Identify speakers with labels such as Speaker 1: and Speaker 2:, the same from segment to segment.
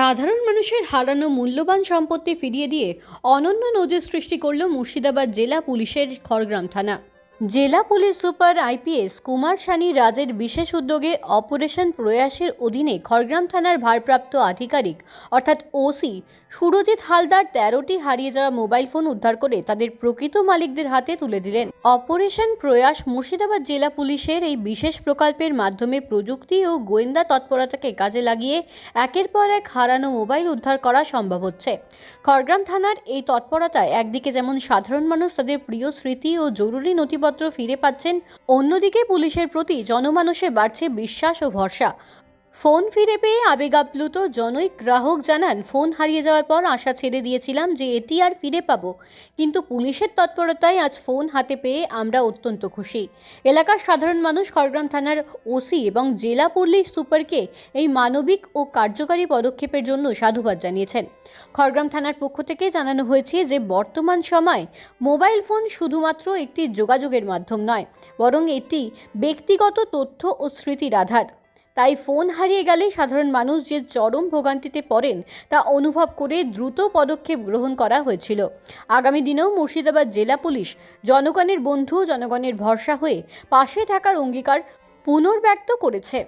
Speaker 1: সাধারণ মানুষের হারানো মূল্যবান সম্পত্তি ফিরিয়ে দিয়ে অনন্য নজির সৃষ্টি করল মুর্শিদাবাদ জেলা পুলিশের খড়গ্রাম থানা। জেলা police super IPS Kumar Sunny রাজের বিশেষ উদ্যোগে অপারেশন প্রয়াসের অধীনে খড়গ্রাম থানার ভারপ্রাপ্ত আধিকারিক অর্থাৎ ওসি সুরজিৎ হালদার 13টি হারিয়ে যাওয়া মোবাইল ফোন উদ্ধার করে তাদের প্রকৃত মালিকদের হাতে তুলে দিলেন। অপারেশন প্রয়াস মুর্শিদাবাদ জেলা পুলিশের এই বিশেষ প্রকল্পের মাধ্যমে প্রযুক্তি ও গোয়েন্দা তৎপরতাকে কাজে লাগিয়ে একের পর এক হারানো মোবাইল উদ্ধার করা সম্ভব হচ্ছে। খড়গ্রাম থানার এই তৎপরতায় একদিকে যেমন সাধারণ মানুষ তাদের প্রিয় স্মৃতি ও জরুরি নথিপত্র ফিরে পাচ্ছেন, অন্যদিকে পুলিশের প্রতি জনমানসে বাড়ছে বিশ্বাস ও ভরসা। ফোন ফিরে পেয়ে আবেগাপ্লুত জনৈক গ্রাহক জানান, ফোন হারিয়ে যাওয়ার পর আশা ছেড়ে দিয়েছিলাম যে এটি আর ফিরে পাবো, কিন্তু পুলিশের তৎপরতায় আজ ফোন হাতে পেয়ে আমরা অত্যন্ত খুশি। এলাকার সাধারণ মানুষ খড়গ্রাম থানার ওসি এবং জেলা পুলিশ সুপারকে এই মানবিক ও কার্যকারী পদক্ষেপের জন্য সাধুবাদ জানিয়েছেন। খড়গ্রাম থানার পক্ষ থেকে জানানো হয়েছে যে বর্তমান সময় মোবাইল ফোন শুধুমাত্র একটি যোগাযোগের মাধ্যম নয়, বরং এটি ব্যক্তিগত তথ্য ও স্মৃতির আধার। তাই ফোন হারিয়ে গেলে সাধারণ মানুষ যে চরম ভোগান্তিতে পড়েন তা অনুভব করে দ্রুত পদক্ষেপ গ্রহণ করা হয়েছিল। আগামী দিনেও মুর্শিদাবাদ জেলা পুলিশ জনগণের বন্ধু, জনগণের ভরসা হয়ে পাশে থাকার অঙ্গীকার পুনর্ব্যক্ত করেছে।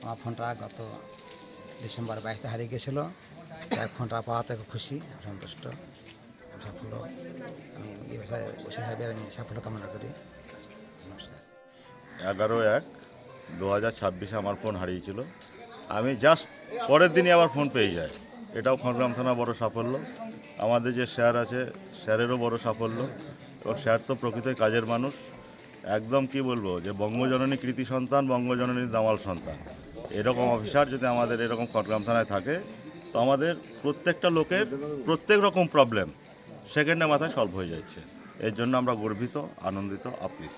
Speaker 2: আমার ফোনটা গত ডিসেম্বর 22-তে হারিয়ে গেছিলো। তাই ফোনটা পাওয়াতে খুব খুশি, সন্তুষ্ট, সাফল্য। আমি এই ভাষায় আমি সাফল্য কামনা করি।
Speaker 3: 11/1/2026 আমার ফোন হারিয়েছিল। আমি জাস্ট পরের দিনই আবার ফোন পেয়ে যাই। এটাও খড়গ্রাম থানা বড় সাফল্য। আমাদের যে স্যার আছে, স্যারেরও বড় সাফল্য। এবং স্যার তো প্রকৃতই কাজের মানুষ, একদম কি বলবো, যে বঙ্গজননী কৃতি সন্তান, বঙ্গজননীর দামাল সন্তান। এরকম অফিসার যদি আমাদের এরকম খড়গ্রাম থানায় থাকে, তো আমাদের প্রত্যেকটা লোকের প্রত্যেক রকম প্রবলেম সেকেন্ডে মাথায় সলভ হয়ে যাচ্ছে। এর জন্য আমরা গর্বিত, আনন্দিত, আপ্লুত।